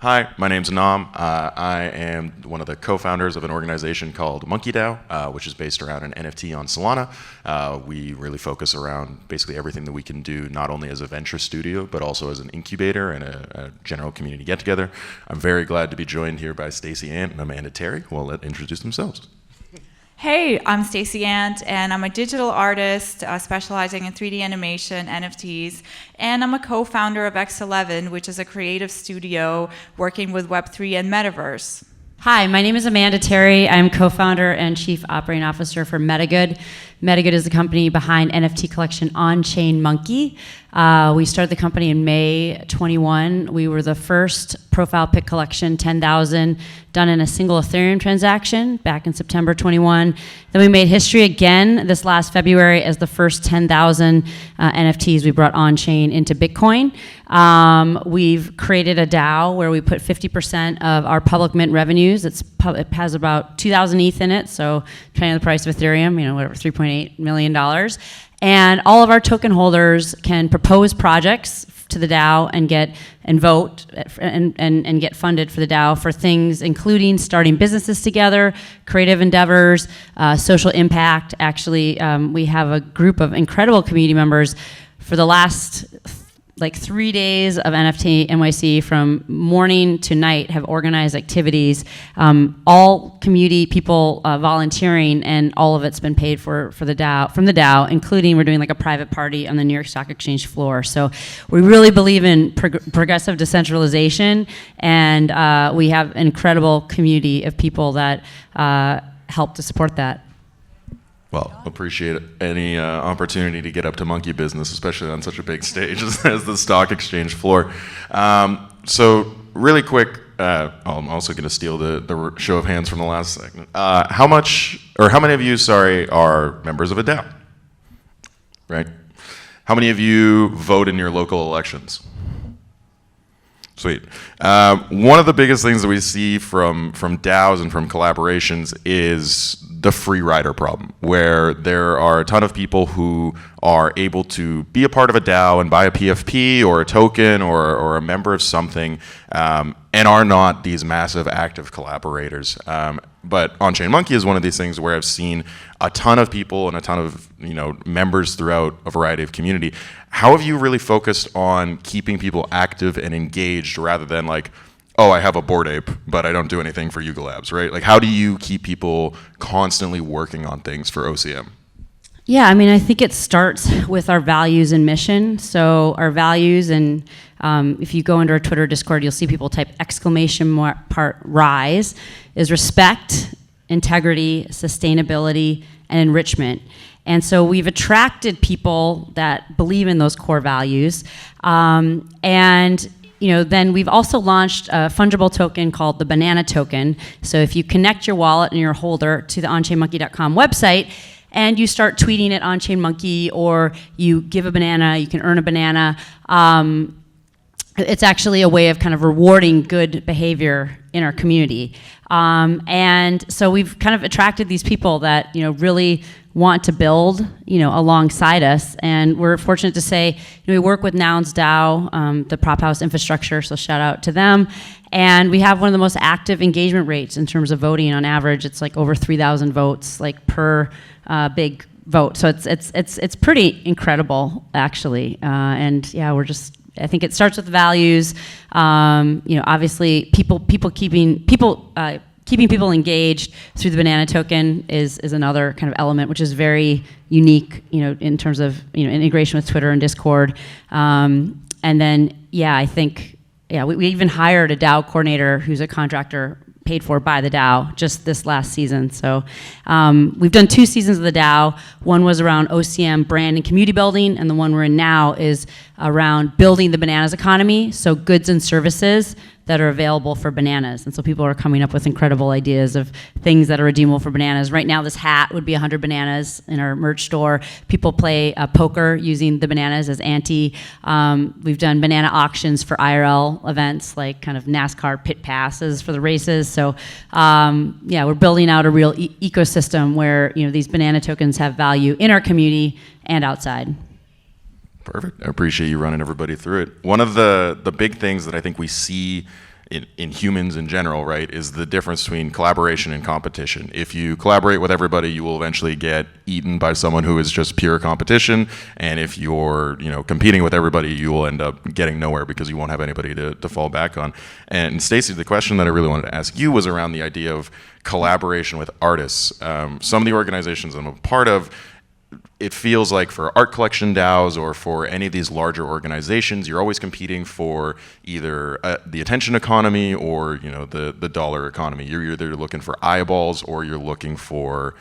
Hi, my name's Nam. I am one of the co-founders of an organization called Monkey DAO, which is based around an NFT on Solana. We really focus around basically everything that we can do, not only as a venture studio, but also as an incubator and a general community get-together. I'm very glad to be joined here by Stacie and Amanda Terry, who I'll let introduce themselves. Hey, I'm Stacie and I'm a digital artist specializing in 3D animation, NFTs, and I'm a co-founder of X11, which is a creative studio working with Web3 and Metaverse. Hi, my name is Amanda Terry. I'm co-founder and chief operating officer for MetaGood. MetaGood is the company behind NFT collection On-Chain-Monkey. We started the company in May 21. We were the first profile pic collection, 10,000, done in a single Ethereum transaction back in September 21. Then we made history again this last February as the first 10,000 NFTs we brought on-chain into Bitcoin. We've created a DAO where we put 50% of our public mint revenues. It has about 2,000 ETH in it, so depending on the price of Ethereum, whatever, $3.8 million. And all of our token holders can propose projects to the DAO and vote and get funded for the DAO for things including starting businesses together, creative endeavors, social impact. Actually, we have a group of incredible community members for the last 3 days of NFT.NYC from morning to night have organized activities, all community people volunteering, and all of it's been paid for the DAO, from the DAO, including we're doing a private party on the New York Stock Exchange floor. So we really believe in progressive decentralization, and we have an incredible community of people that help to support that. Well, appreciate any opportunity to get up to monkey business, especially on such a big stage as the stock exchange floor. So really quick, I'm also going to steal the show of hands from the last segment. How many of you, are members of a DAO? Right? How many of you vote in your local elections? Sweet. One of the biggest things that we see from DAOs and from collaborations is the free rider problem, where there are a ton of people who are able to be a part of a DAO and buy a PFP or a token or a member of something, and are not these massive active collaborators. But On-Chain-Monkey is one of these things where I've seen a ton of people and a ton of members throughout a variety of community. How have you really focused on keeping people active and engaged rather than oh, I have a Bored Ape, but I don't do anything for Yuga Labs, right? How do you keep people constantly working on things for OCM? Yeah, I think it starts with our values and mission. So our values, and if you go into our Twitter Discord, you'll see people type !RISE, is respect, integrity, sustainability, and enrichment. And so we've attracted people that believe in those core values. Then we've also launched a fungible token called the Banana Token. So if you connect your wallet and your holder to the onchainmonkey.com website, and you start tweeting at On-Chain-Monkey, or you give a banana, you can earn a banana. It's actually a way of kind of rewarding good behavior in our community. And so we've kind of attracted these people that really want to build alongside us. And we're fortunate to say we work with Nouns DAO, the Prop House infrastructure, so shout out to them. And we have one of the most active engagement rates in terms of voting. On average, it's over 3,000 votes per big vote. So it's pretty incredible, actually. And yeah, I think it starts with values. Obviously, keeping people engaged through the Banana Token is another kind of element, which is very unique, in terms of integration with Twitter and Discord. And then, I think, we even hired a DAO coordinator who's a contractor paid for by the DAO just this last season. So we've done 2 seasons of the DAO. One was around OCM brand and community building, and the one we're in now is around building the bananas economy, so goods and services that are available for bananas. And so people are coming up with incredible ideas of things that are redeemable for bananas. Right now, this hat would be 100 bananas in our merch store. People play poker using the bananas as ante. We've done banana auctions for IRL events, like kind of NASCAR pit passes for the races. So we're building out a real ecosystem where these banana tokens have value in our community and outside. Perfect. I appreciate you running everybody through it. One of the big things that I think we see in humans in general, right, is the difference between collaboration and competition. If you collaborate with everybody, you will eventually get eaten by someone who is just pure competition. And if you're, competing with everybody, you will end up getting nowhere because you won't have anybody to fall back on. And Stacie, the question that I really wanted to ask you was around the idea of collaboration with artists. Some of the organizations I'm a part of, it feels like for art collection DAOs or for any of these larger organizations, you're always competing for either the attention economy or the dollar economy. You're either looking for eyeballs or you're looking for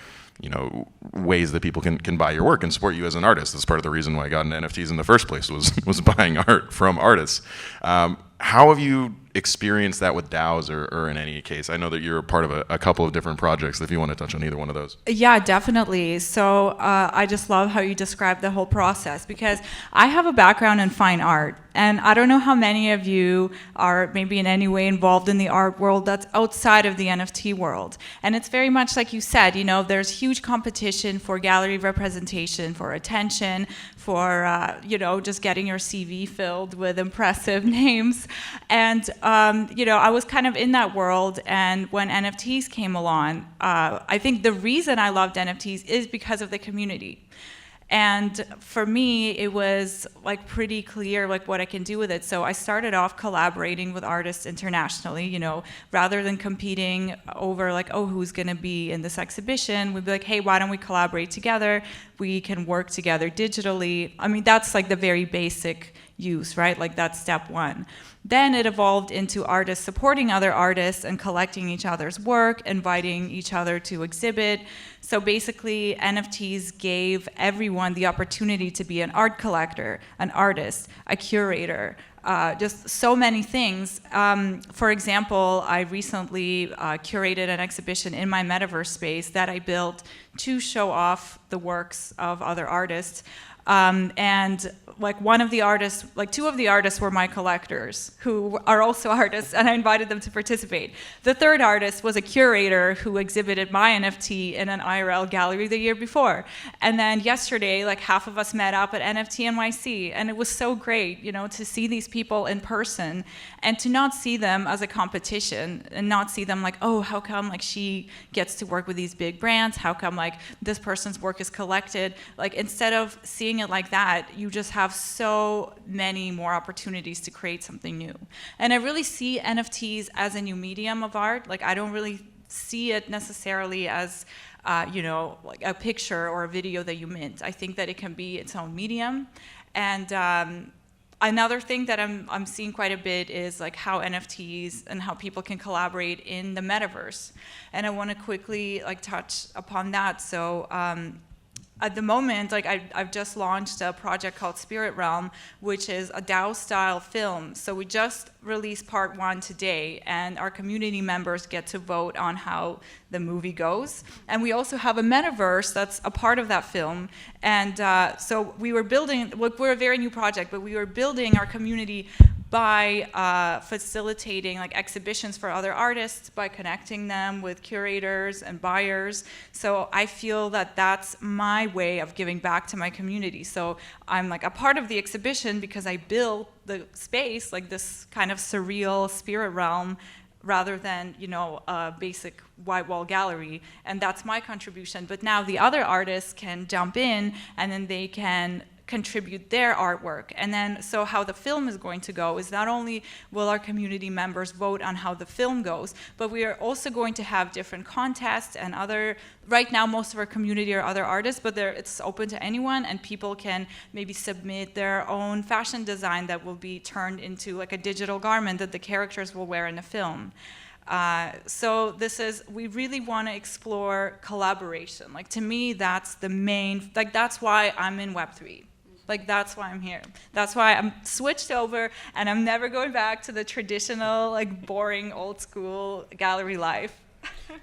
ways that people can buy your work and support you as an artist. That's part of the reason why I got into NFTs in the first place was buying art from artists. How have you experienced that with DAOs or in any case? I know that you're a part of a couple of different projects, if you want to touch on either one of those. Yeah, definitely. So I just love how you describe the whole process, because I have a background in fine art, and I don't know how many of you are maybe in any way involved in the art world that's outside of the NFT world. And it's very much like you said, there's huge competition for gallery representation, for attention, for just getting your CV filled with impressive names. And I was kind of in that world, and when NFTs came along, I think the reason I loved NFTs is because of the community. And for me, it was pretty clear what I can do with it. So I started off collaborating with artists internationally, rather than competing over who's going to be in this exhibition. We'd be like, hey, why don't we collaborate together? We can work together digitally. I mean, that's the very basic use, right? That's step one. Then it evolved into artists supporting other artists and collecting each other's work, inviting each other to exhibit. So basically, NFTs gave everyone the opportunity to be an art collector, an artist, a curator, just so many things. For example, I recently curated an exhibition in my metaverse space that I built to show off the works of other artists. And one of the artists, two of the artists were my collectors who are also artists, and I invited them to participate. The third artist was a curator who exhibited my NFT in an IRL gallery the year before. And then yesterday, half of us met up at NFT.NYC, and it was so great, to see these people in person and to not see them as a competition and not see them oh, how come she gets to work with these big brands? How come this person's work is collected? Instead of seeing it like that, you just have so many more opportunities to create something new. And I really see NFTs as a new medium of art. I don't really see it necessarily as a picture or a video that you mint. I think that it can be its own medium. And another thing that I'm seeing quite a bit is how NFTs and how people can collaborate in the metaverse. And I want to quickly touch upon that. So at the moment, I've just launched a project called Spirit Realm, which is a DAO-style film. So we just released part 1 today, and our community members get to vote on how the movie goes. And we also have a metaverse that's a part of that film. And so we were building, we're a very new project, but we were building our community by facilitating exhibitions for other artists, by connecting them with curators and buyers. So I feel that that's my way of giving back to my community. So I'm a part of the exhibition because I built the space, this kind of surreal spirit realm, rather than a basic white wall gallery, and that's my contribution. But now the other artists can jump in, and then they can contribute their artwork. And then, so how the film is going to go is not only will our community members vote on how the film goes, but we are also going to have different contests and other, right now most of our community are other artists, but it's open to anyone, and people can maybe submit their own fashion design that will be turned into a digital garment that the characters will wear in the film. So we really want to explore collaboration. To me, that's the main, that's why I'm in Web3. That's why I'm here. That's why I'm switched over, and I'm never going back to the traditional, boring, old school gallery life.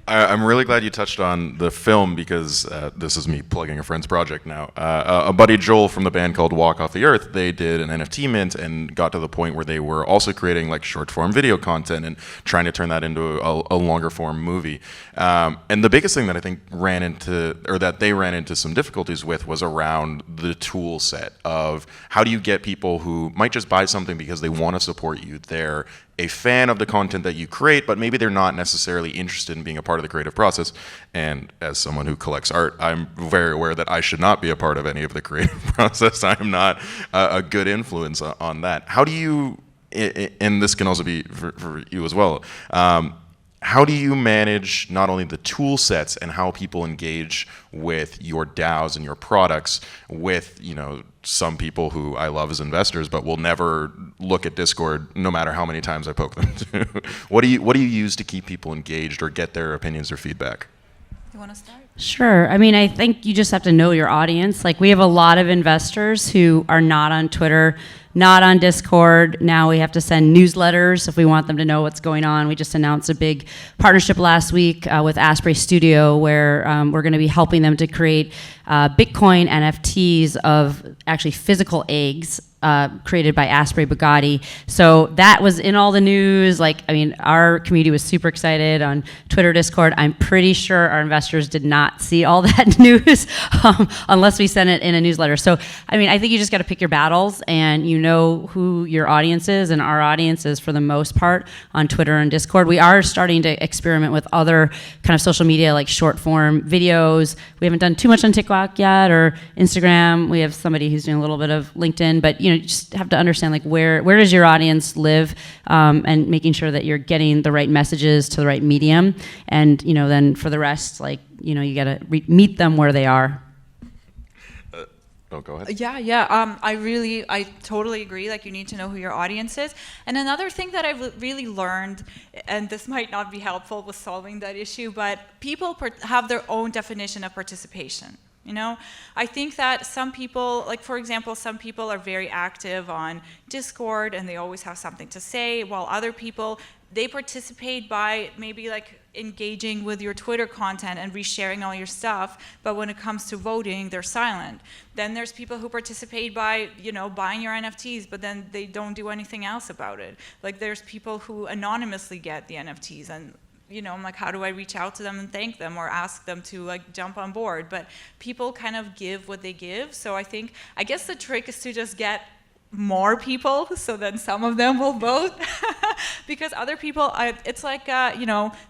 I'm really glad you touched on the film, because this is me plugging a friend's project now. A buddy, Joel, from the band called Walk Off the Earth, they did an NFT mint and got to the point where they were also creating short form video content and trying to turn that into a longer form movie. And the biggest thing that I think they ran into some difficulties with was around the tool set of how do you get people who might just buy something because they want to support you there a fan of the content that you create, but maybe they're not necessarily interested in being a part of the creative process. And as someone who collects art, I'm very aware that I should not be a part of any of the creative process. I am not a good influence on that. How do you, and this can also be for you as well, how do you manage not only the tool sets and how people engage with your DAOs and your products with, some people who I love as investors, but will never look at Discord no matter how many times I poke them to? What do you use to keep people engaged or get their opinions or feedback? You want to start? Sure. I mean, I think you just have to know your audience. Like, we have a lot of investors who are not on Twitter, not on Discord. Now we have to send newsletters if we want them to know what's going on. We just announced a big partnership last week with Asprey Studio, where we're going to be helping them to create Bitcoin NFTs of actually physical eggs created by Asprey Bugatti. So that was in all the news. Our community was super excited on Twitter, Discord. I'm pretty sure our investors did not see all that news unless we sent it in a newsletter. So, I think you just got to pick your battles, and you know who your audience is, and our audience is, for the most part, on Twitter and Discord. We are starting to experiment with other kind of social media, like short form videos. We haven't done too much on TikTok yet, or Instagram. We have somebody who's doing a little bit of LinkedIn, but you just have to understand where does your audience live, and making sure that you're getting the right messages to the right medium, and then for the rest, you got to meet them where they are. Oh, go ahead. Yeah. I totally agree. You need to know who your audience is. And another thing that I've really learned, and this might not be helpful with solving that issue, but people have their own definition of participation. I think that some people, for example, some people are very active on Discord and they always have something to say, while other people, they participate by maybe engaging with your Twitter content and resharing all your stuff, but when it comes to voting, they're silent. Then there's people who participate by, buying your NFTs, but then they don't do anything else about it. There's people who anonymously get the NFTs, and I'm how do I reach out to them and thank them or ask them to jump on board? But people kind of give what they give. So I guess the trick is to just get more people, so then some of them will vote. Because other people, it's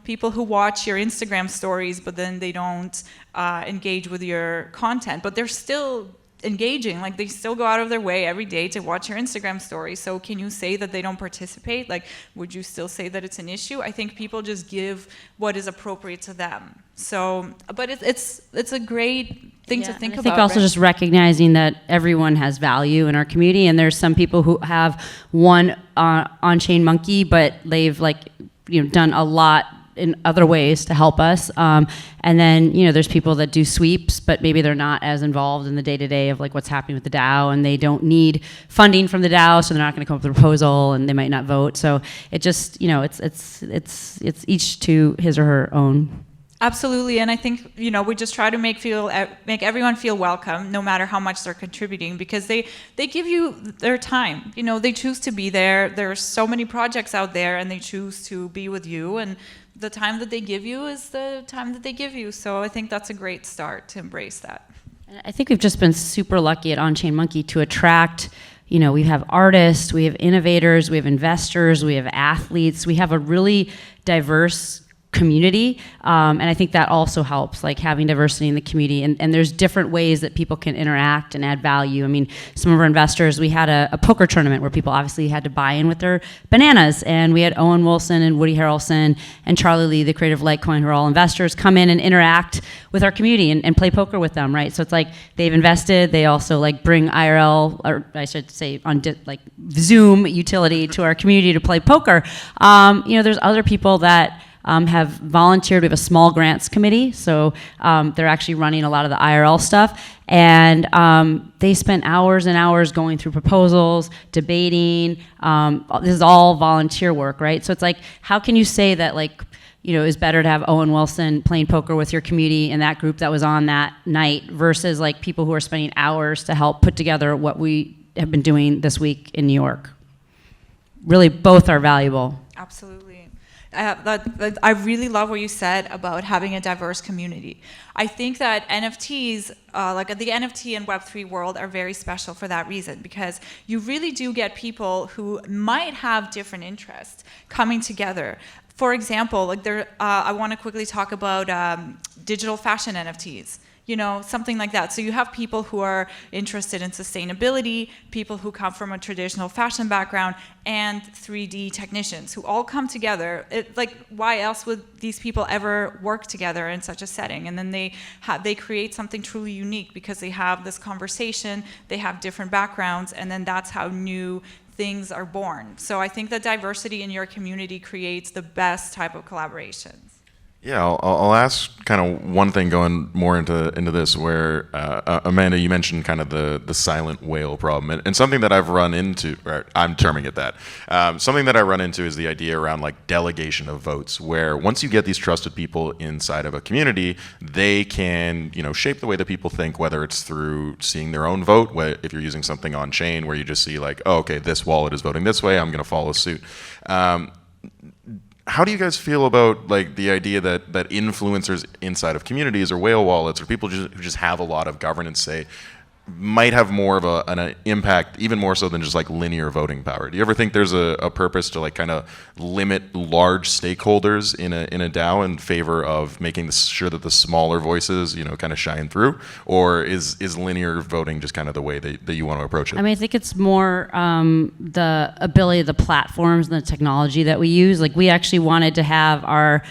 people who watch your Instagram stories, but then they don't engage with your content, but they're still engaging. They still go out of their way every day to watch your Instagram story. So can you say that they don't participate? Would you still say that it's an issue? I think people just give what is appropriate to them. So, but it's a great thing to think about. I think also just recognizing that everyone has value in our community, and there's some people who have one on-chain monkey, but they've done a lot in other ways to help us. And then, there's people that do sweeps, but maybe they're not as involved in the day-to-day of what's happening with the DAO, and they don't need funding from the DAO, so they're not going to come up with a proposal, and they might not vote. So it just, it's each to his or her own. Absolutely, and I think we just try to make everyone feel welcome, no matter how much they're contributing, because they give you their time. They choose to be there. There are so many projects out there, and they choose to be with you, and the time that they give you is the time that they give you. So I think that's a great start to embrace that. I think we've just been super lucky at On-Chain Monkey to attract. We have artists, we have innovators, we have investors, we have athletes. We have a really diverse community, and I think that also helps, having diversity in the community, and there's different ways that people can interact and add value. Some of our investors, we had a poker tournament where people obviously had to buy in with their bananas, and we had Owen Wilson and Woody Harrelson and Charlie Lee, the creative Litecoin, who are all investors, come in and interact with our community and play poker with them, right? So it's they've invested, they also bring IRL, or I should say on Zoom utility to our community to play poker. There's other people that have volunteered. We have a small grants committee, so they're actually running a lot of the IRL stuff, and they spent hours and hours going through proposals, debating. This is all volunteer work, right? So it's how can you say that it's better to have Owen Wilson playing poker with your community and that group that was on that night versus people who are spending hours to help put together what we have been doing this week in New York. Really, both are valuable. Absolutely. I really love what you said about having a diverse community. I think that NFTs, like the NFT and Web3 world, are very special for that reason, because you really do get people who might have different interests coming together. For example, like I want to quickly talk about digital fashion NFTs. Something like that. So you have people who are interested in sustainability, people who come from a traditional fashion background, and 3D technicians who all come together. Why else would these people ever work together in such a setting? And then they create something truly unique because they have this conversation, they have different backgrounds, and then that's how new things are born. So I think that diversity in your community creates the best type of collaborations. Yeah, I'll ask kind of one thing going more into this, where Amanda, you mentioned kind of the silent whale problem, and something that I've run into, or I'm terming it that, something that I run into is the idea around like delegation of votes, where once you get these trusted people inside of a community, they can shape the way that people think, whether it's through seeing their own vote, if you're using something on chain where you just see like, oh, okay, this wallet is voting this way, I'm going to follow suit. How do you guys feel about like the idea that influencers inside of communities or whale wallets or people who just have a lot of governance say might have more of an impact, even more so than just like linear voting power? Do you ever think there's a purpose to like kind of limit large stakeholders in a DAO in favor of making sure that the smaller voices kind of shine through, or is linear voting just kind of the way that you want to approach it? I mean, I think it's more the ability of the platforms and the technology that we use. Like, we actually wanted to have our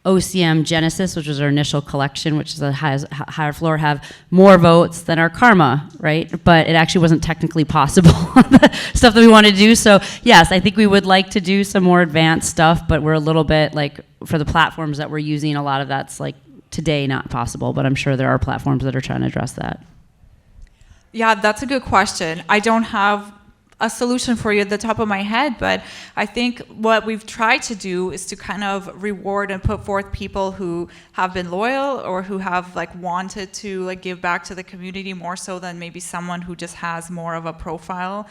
OCM Genesis, which was our initial collection, which is a higher floor, have more votes than our Karma, right? But it actually wasn't technically possible, the stuff that we wanted to do. So yes, I think we would like to do some more advanced stuff, but we're a little bit like, for the platforms that we're using, a lot of that's like today not possible, but I'm sure there are platforms that are trying to address that. Yeah, that's a good question. I don't have a solution for you at the top of my head, but I think what we've tried to do is to kind of reward and put forth people who have been loyal or who have like wanted to like give back to the community more so than maybe someone who just has more of a profile.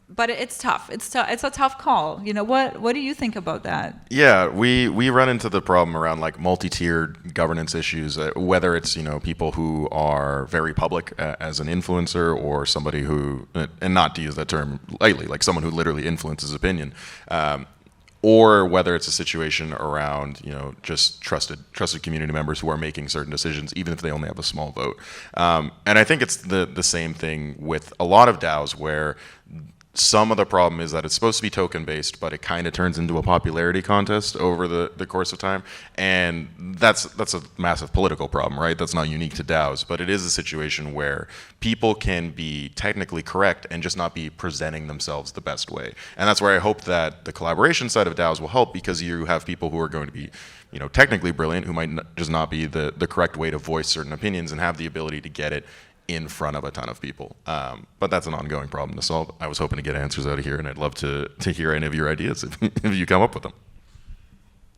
But it's tough. It's a tough call. What do you think about that? Yeah, we run into the problem around like multi-tiered governance issues, whether it's people who are very public as an influencer, or somebody who, and not to use that term lightly, like someone who literally influences opinion, or whether it's a situation around just trusted community members who are making certain decisions, even if they only have a small vote. And I think it's the same thing with a lot of DAOs, where some of the problem is that it's supposed to be token based, but it kind of turns into a popularity contest over the course of time, and that's a massive political problem, right? That's not unique to DAOs, but it is a situation where people can be technically correct and just not be presenting themselves the best way. And that's where I hope that the collaboration side of DAOs will help, because you have people who are going to be technically brilliant, who might just not be the correct way to voice certain opinions and have the ability to get it in front of a ton of people. But that's an ongoing problem to solve. I was hoping to get answers out of here, and I'd love to hear any of your ideas if you come up with them.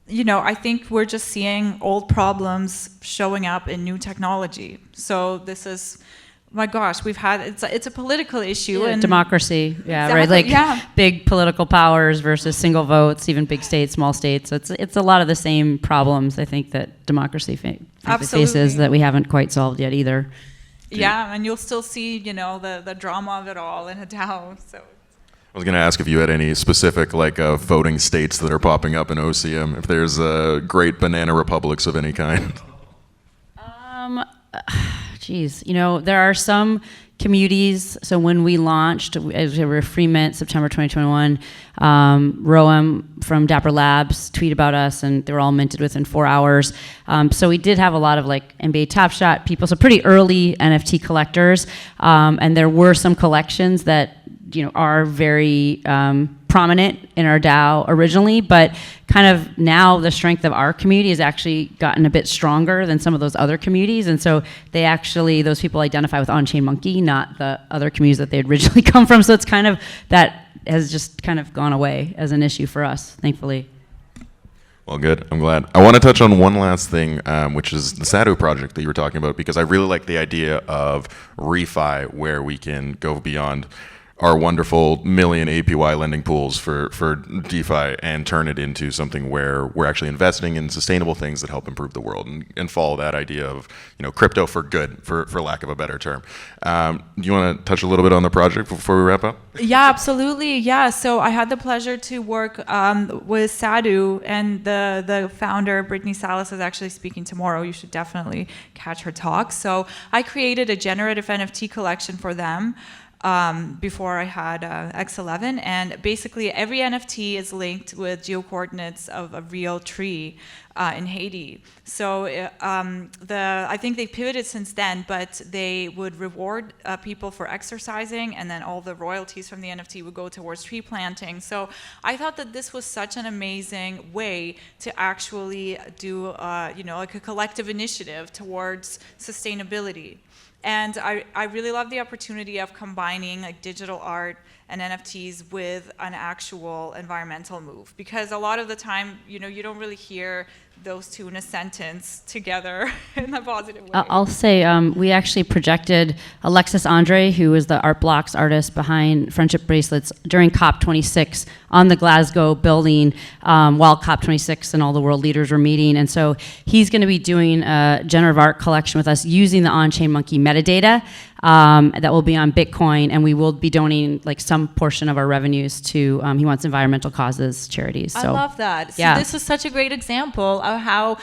I think we're just seeing old problems showing up in new technology. So this is, my gosh, it's a political issue. Yeah, and democracy, exactly, right? Like big political powers versus single votes, even big states, small states. It's a lot of the same problems, I think, that democracy faces that we haven't quite solved yet either. Yeah, and you'll still see, the drama of it all in a DAO. So I was going to ask if you had any specific voting states that are popping up in OCM, if there's great banana republics of any kind. Geez, there are some communities. So when we launched, we were free mint September 2021. Roam from Dapper Labs tweeted about us, and they were all minted within 4 hours. So we did have a lot of NBA Top Shot people, so pretty early NFT collectors, and there were some collections that are very prominent in our DAO originally, but kind of now the strength of our community has actually gotten a bit stronger than some of those other communities, and so those people identify with On-Chain Monkey, not the other communities that they had originally come from. So it's kind of, that has just kind of gone away as an issue for us, thankfully. Well, good. I'm glad. I want to touch on one last thing, which is the Sadu project that you were talking about, because I really like the idea of refi, where we can go beyond our wonderful million APY lending pools for DeFi and turn it into something where we're actually investing in sustainable things that help improve the world and follow that idea of, crypto for good, for lack of a better term. Do you want to touch a little bit on the project before we wrap up? Yeah, absolutely. Yeah, so I had the pleasure to work with Sadhu, and the founder, Brittany Salas, is actually speaking tomorrow. You should definitely catch her talk. So I created a generative NFT collection for them before I had X11, and basically every NFT is linked with geocoordinates of a real tree in Haiti. So I think they pivoted since then, but they would reward people for exercising, and then all the royalties from the NFT would go towards tree planting. So I thought that this was such an amazing way to actually do like a collective initiative towards sustainability. And I really love the opportunity of combining like digital art and NFTs with an actual environmental move, because a lot of the time, you don't really hear those two in a sentence together in a positive way. I'll say we actually projected Alexis Andre, who was the Art Blocks artist behind Friendship Bracelets, during COP26 on the Glasgow building while COP26 and all the world leaders were meeting. And so he's going to be doing a generative art collection with us using the On-Chain Monkey metadata that will be on Bitcoin, and we will be donating like some portion of our revenues to, he wants environmental causes, charities. So, I love that. So this is such a great example of how,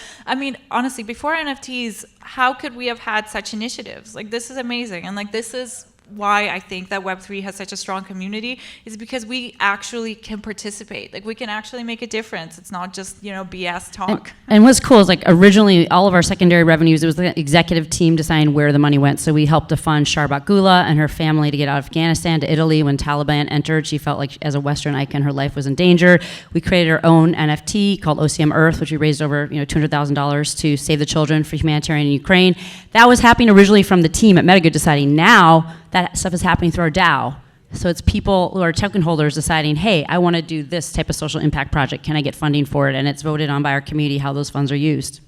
honestly, before NFTs, how could we have had such initiatives? Like, this is amazing. And like, this is why I think that Web3 has such a strong community, is because we actually can participate. Like, we can actually make a difference. It's not just, BS talk. And what's cool is, like, originally all of our secondary revenues, it was the executive team deciding where the money went. So we helped to fund Sharbat Gula and her family to get out of Afghanistan to Italy when Taliban entered. She felt like, as a Western icon, her life was in danger. We created our own NFT called OCM Earth, which we raised over $200,000 to save the children for humanitarian in Ukraine. That was happening originally from the team at MetaGood deciding now that stuff is happening through our DAO. So it's people who are token holders deciding, hey, I want to do this type of social impact project. Can I get funding for it? And it's voted on by our community how those funds are used.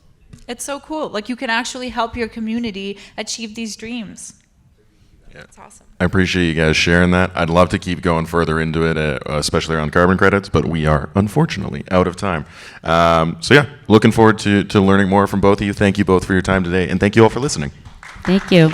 It's so cool. Like, you can actually help your community achieve these dreams. Yeah. It's awesome. I appreciate you guys sharing that. I'd love to keep going further into it, especially around carbon credits, but we are unfortunately out of time. So yeah, looking forward to learning more from both of you. Thank you both for your time today, and thank you all for listening. Thank you.